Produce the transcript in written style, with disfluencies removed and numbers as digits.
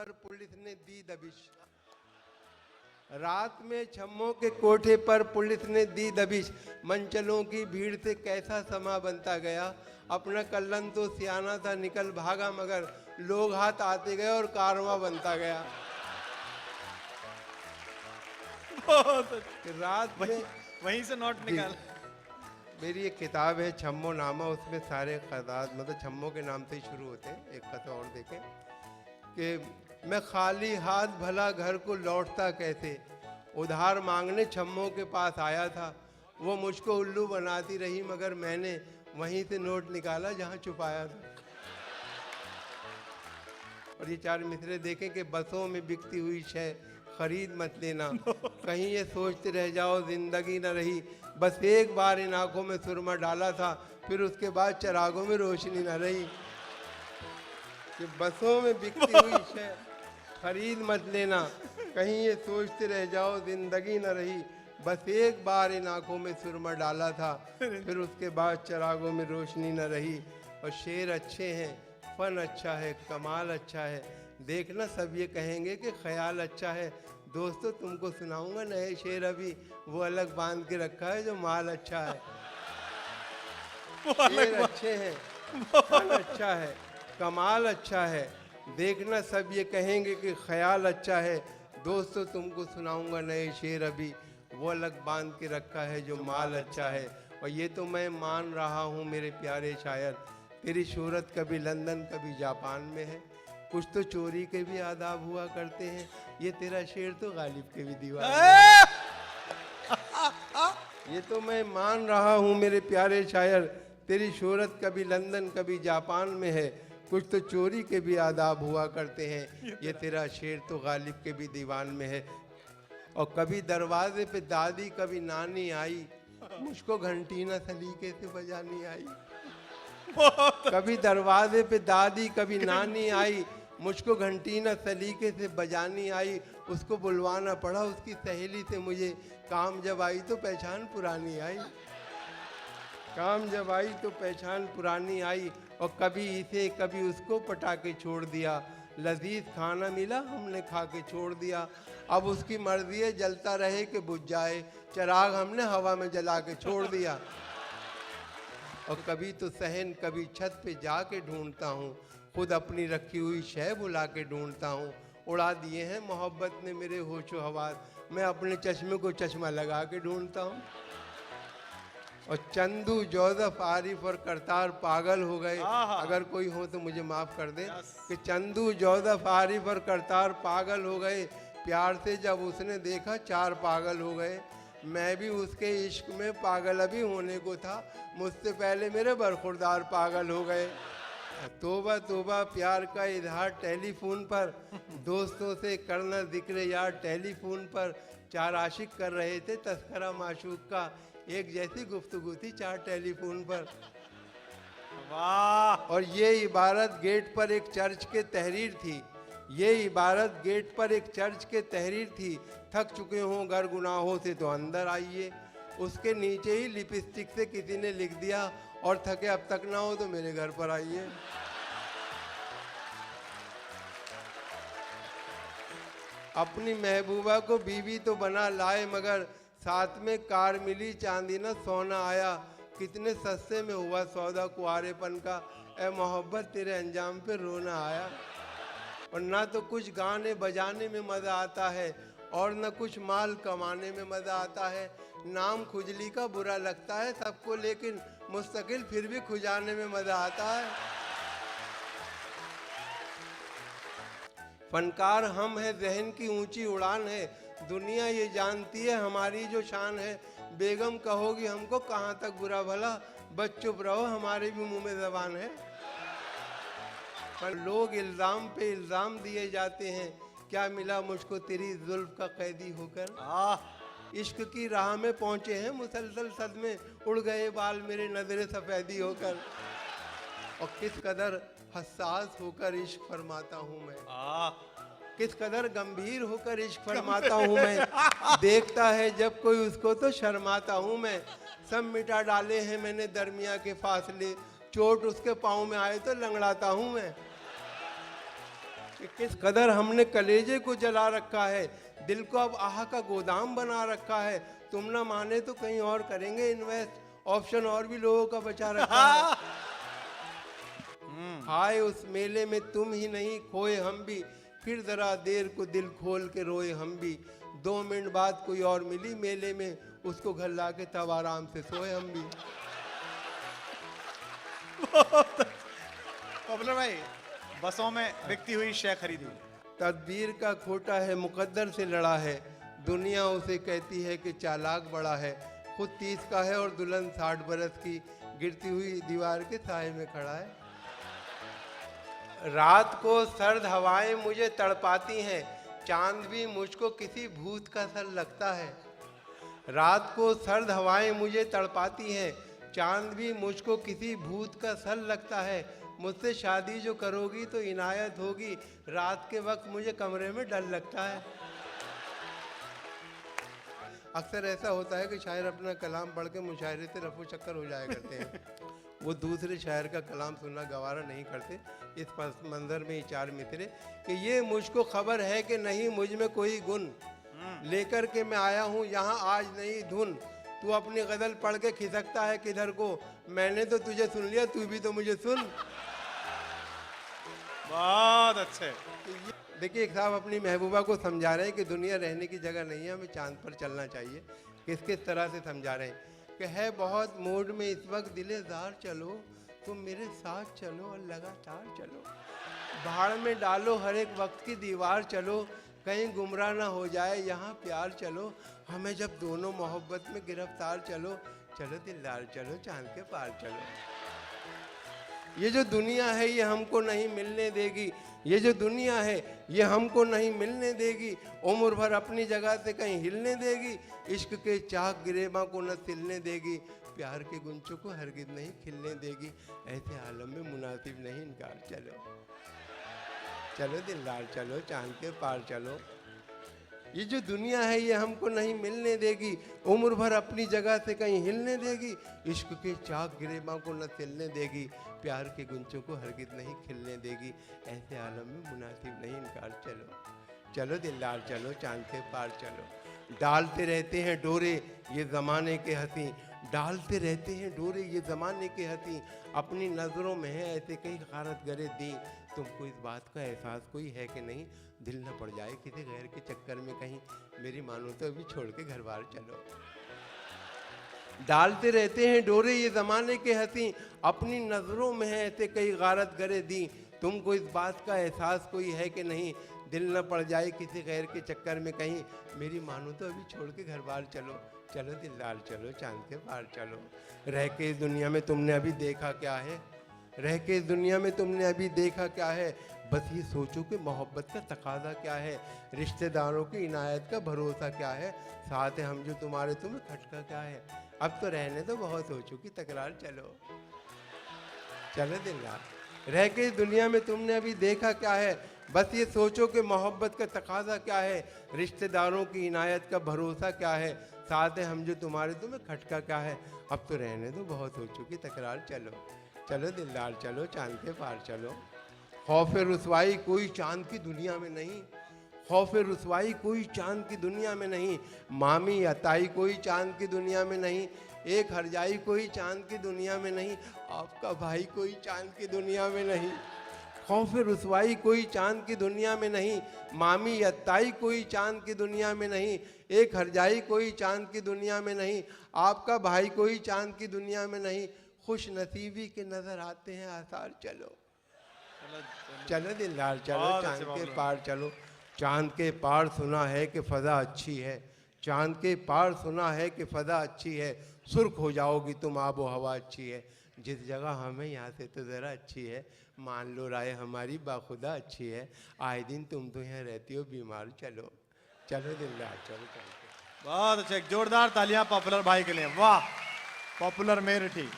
पर पुलिस ने दी दबिश। रात में छम्मों के कोठे पर पुलिस ने दी दबिश। मंचलों की भीड़ से कैसा समा बनता गया। अपना कल्लन तो सियाना था निकल भागा, मगर लोग हाथ आते गए और कारवां बनता गया। रात में वहीं से नोट निकाल। मेरी एक किताब है छम्मो नामा, उसमें सारे खतात मतलब छम्मो के नाम से ही शुरू होते हैं। एक कथा और देखें कि मैं खाली हाथ भला घर को लौटता कैसे, उधार मांगने छम्मो के पास आया था। वो मुझको उल्लू बनाती रही, मगर मैंने वहीं से नोट निकाला जहां छुपाया था। और ये चार मिसरे देखें कि बसों में बिकती हुई शय खरीद मत लेना, कहीं ये सोचते रह जाओ जिंदगी न रही। बस एक बार इन आंखों में सुरमा डाला था, फिर उसके बाद चरागों में रोशनी न रही। कि बसों में बिकती हुई शय खरीद मत लेना, कहीं ये सोचते रह जाओ जिंदगी न रही। बस एक बार इन आंखों में सुरमा डाला था, फिर उसके बाद चरागों में रोशनी न रही। और शेर अच्छे हैं, फन अच्छा है, कमाल अच्छा है, देखना सब ये कहेंगे कि ख्याल अच्छा है। दोस्तों तुमको सुनाऊंगा नए शेर अभी, वो अलग बांध के रखा है जो माल अच्छा है। शेर अच्छे हैं, फन अच्छा है, कमाल अच्छा है, देखना सब ये कहेंगे कि ख्याल अच्छा है। दोस्तों तुमको सुनाऊंगा नए शेर अभी, वो अलग बांध के रखा है जो माल अच्छा है। और ये तो मैं मान रहा हूँ मेरे प्यारे शायर, तेरी शोहरत कभी लंदन कभी जापान में है, कुछ तो चोरी के भी आदाब हुआ करते हैं। ये तेरा शेर तो गालिब के भी दीवार है। ये तो मैं मान रहा हूँ मेरे प्यारे शायर, तेरी शोहरत कभी लंदन कभी जापान में है, कुछ तो चोरी के भी आदाब हुआ करते हैं। ये तेरा शेर तो गालिब के भी दीवान में है। और कभी दरवाजे पे दादी कभी नानी आई, मुझको घंटी ना सलीके से बजानी आई। कभी दरवाजे पे दादी कभी नानी आई, मुझको घंटी ना सलीके से बजानी आई। उसको बुलवाना पड़ा उसकी सहेली से मुझे, काम जब आई तो पहचान पुरानी आई। काम जब आई तो पहचान पुरानी आई। और कभी इसे कभी उसको पटा के छोड़ दिया, लजीज खाना मिला हमने खा के छोड़ दिया। अब उसकी मर्जी है जलता रहे कि बुझ जाए, चिराग हमने हवा में जला के छोड़ दिया। और कभी तो सहन कभी छत पे जाके ढूंढता हूँ, खुद अपनी रखी हुई शय बुला के ढूंढता हूँ। उड़ा दिए हैं मोहब्बत ने मेरे होशो हवास, मैं अपने चश्मे को चश्मा लगा के ढूंढता हूँ। और चंदू जोसेफ आरिफ और करतार पागल हो गए, अगर कोई हो तो मुझे माफ कर दे कि चंदू जोसेफ आरिफ और करतार पागल हो गए। प्यार से जब उसने देखा चार पागल हो गए, मैं भी उसके इश्क में पागल अभी होने को था, मुझसे पहले मेरे बरखुरदार पागल हो गए। तोबा तोबा प्यार का इजहार टेलीफोन पर, दोस्तों से करना जिक्र यार टेलीफोन पर। चार आशिक कर रहे थे तस्करा माशूक का, एक जैसी गुफ्तगू थी चार टेलीफोन पर। वाह। और ये इबारत गेट पर एक चर्च के तहरीर थी, ये इबारत गेट पर एक चर्च के तहरीर थी। थक चुके हों गर गुनाहों से तो अंदर आइए, उसके नीचे ही लिपस्टिक से किसी ने लिख दिया, और थके अब तक ना हो तो मेरे घर पर आइए। अपनी महबूबा को बीवी तो बना लाए, मगर साथ में कार मिली चांदी ना सोना आया। कितने सस्ते में हुआ सौदा कुआरेपन का, ए मोहब्बत तेरे अंजाम पे रोना आया। और ना तो कुछ गाने बजाने में मज़ा आता है, और न कुछ माल कमाने में मज़ा आता है। नाम खुजली का बुरा लगता है सबको, लेकिन मुस्तकिल फिर भी खुजाने में मज़ा आता है। फनकार हम है जहन की ऊंची उड़ान है, दुनिया ये जानती है हमारी जो शान है। बेगम कहोगी हमको कहाँ तक बुरा भला, बस चुप रहो हमारे भी मुंह में जबान है। पर लोग इल्ज़ाम पे इल्ज़ाम दिए जाते हैं, क्या मिला मुझको तेरी जुल्फ का कैदी होकर। इश्क की राह में पहुंचे हैं मुसलसल सदमे, उड़ गए बाल मेरे नजरे सफेदी होकर। और किस कदर हसास होकर इश्क फरमाता हूँ मैं, किस कदर गंभीर होकर इश्क फरमाता हूँ मैं। देखता है जब कोई उसको तो शर्माता हूँ मैं। सब मिटा डाले हैं मैंने दरमिया के फासले, चोट उसके पाँव में आए तो लंगड़ाता हूँ मैं। कि किस कदर हमने कलेजे को जला रखा है, दिल को अब आह का गोदाम बना रखा है। तुम ना माने तो कहीं और करेंगे इन्वेस्ट, ऑप्शन और भी लोगों का बचा रखा है। हाय उस मेले में तुम ही नहीं खोए हम भी, फिर जरा देर को दिल खोल के रोए हम भी। 2 मिनट बाद कोई और मिली मेले में, उसको घर ला के तब आराम से सोए हम भी। पॉपुलर भाई, बसों में बिकती हुई शय खरीदी। तदबीर का खोटा है, मुकद्दर से लड़ा है, दुनिया उसे कहती है कि चालाक बड़ा है। खुद 30 का है और दुल्हन 60 बरस की, गिरती हुई दीवार के साए में खड़ा है। रात को सर्द हवाएं मुझे तड़पाती हैं, चांद भी मुझको किसी भूत का सर लगता है। रात को सर्द हवाएं मुझे तड़पाती हैं, चांद भी मुझको किसी भूत का सर लगता है। मुझसे शादी जो करोगी तो इनायत होगी, रात के वक्त मुझे कमरे में डर लगता है। अक्सर ऐसा होता है कि शायर अपना कलाम पढ़ के मुशायरे से रफो चक्कर हो जाया करते हैं। वो दूसरे शायर का कलाम सुनना गवारा नहीं करते। इस पस मंजर में 4 मिसरे कि ये मुझको खबर है कि नहीं मुझ में कोई गुण, लेकर के मैं आया हूँ यहाँ आज नई धुन। तू अपनी गजल पढ़ के खिसकता है किधर को, मैंने तो तुझे सुन लिया, तू भी तो मुझे सुन। बहुत अच्छे। देखिए एक साहब अपनी महबूबा को समझा रहे हैं कि दुनिया रहने की जगह नहीं है, हमें चांद पर चलना चाहिए। किस किस तरह से समझा रहे हैं कि है बहुत मूड में इस वक्त दिले जार, चलो तुम मेरे साथ चलो और लगातार चलो। भाड़ में डालो हर एक वक्त की दीवार, चलो कहीं गुमराह ना हो जाए यहाँ प्यार, चलो हमें जब दोनों मोहब्बत में गिरफ्तार, चलो चलो दिलदार चलो चांद के पार चलो। ये जो दुनिया है ये हमको नहीं मिलने देगी, ये जो दुनिया है ये हमको नहीं मिलने देगी। उम्र भर अपनी जगह से कहीं हिलने देगी, इश्क के चाक गिरेबा को न सिलने देगी, प्यार के गुंचों को हरगिज नहीं खिलने देगी। ऐसे आलम में मुनासिब नहीं इनकार, चलो चलो दिलदार चलो चांद के पार चलो। ये जो दुनिया है ये हमको नहीं मिलने देगी, उम्र भर अपनी जगह से कहीं हिलने देगी, इश्क के चाक गिरेबा को न सिलने देगी, प्यार के गुंचों को हरगिज नहीं खिलने देगी। ऐसे आलम में मुनासिब नहीं इनकार, चलो चलो दिलदार चलो चांद के पार चलो। डालते रहते हैं डोरे ये ज़माने के हंसी, डालते रहते हैं डोरे ये ज़माने के हंसी, अपनी नज़रों में है ऐसे कई गारत गरे दी। तुमको इस बात का एहसास कोई है कि नहीं, दिल न पड़ जाए किसी गैर के चक्कर में कहीं, मेरी मानो तो अभी छोड़ के घर बार चलो। डालते रहते हैं डोरे ये ज़माने के हंसी, अपनी नज़रों में है ऐसे कई गारत गरे दी। तुमको इस बात का एहसास कोई है कि नहीं, दिल न पड़ जाए किसी गैर के चक्कर में कहीं, मेरी मानो तो अभी छोड़ के घर बार चलो। चलो दिलदार चलो चांद के पार चलो। रह के इस दुनिया में तुमने अभी देखा क्या है, रह के इस दुनिया में तुमने अभी देखा क्या है, बस ये सोचो कि मोहब्बत का तकाजा क्या है, रिश्तेदारों की इनायत का भरोसा क्या है, साथ है हम जो तुम्हारे तुम्हें खटका क्या है। अब तो रहने दो बहुत हो चुकी तकरार, चलो चलो दिलदार। रह के इस दुनिया में तुमने अभी देखा क्या है, बस ये सोचो कि मोहब्बत का तकाजा क्या है, रिश्तेदारों की इनायत का भरोसा क्या है, साथ है हम जो तुम्हारे तुम्हें खटका क्या है। अब तो रहने दो बहुत हो चुकी तकरार, चलो चलो दिलदार चलो चांद के पार चलो। खौफ रुसवाई कोई चांद की दुनिया में नहीं, खौफ रुसवाई कोई चांद की दुनिया में नहीं, मामी या ताई कोई चांद की दुनिया में नहीं, एक हरजाई कोई चांद की दुनिया में नहीं, आपका भाई कोई चांद की दुनिया में नहीं। खौफ रुसवाई कोई चांद की दुनिया में नहीं, मामी या ताई कोई चांद की दुनिया में नहीं, एक हरजाई कोई चांद की दुनिया में नहीं, आपका भाई कोई चांद की दुनिया में नहीं। खुश नसीबी के नजर आते हैं आसार, चलो चलो दिलदार चलो चांद के पार चलो। चांद के पार सुना है कि फ़ज़ा अच्छी है, चांद के पार सुना है कि फ़ज़ा अच्छी है, सुर्ख हो जाओगी तुम आबो हवा अच्छी है, जिस जगह हमें यहाँ से तो ज़रा अच्छी है, मान लो राय हमारी बाखुदा अच्छी है, आए दिन तुम तो यहाँ रहती हो बीमार, चलो चलो दिलदार चलो चांद के। बहुत अच्छा, जोरदार तालियां पॉपुलर भाई के लिए, वाह। पॉपुलर मेरठी।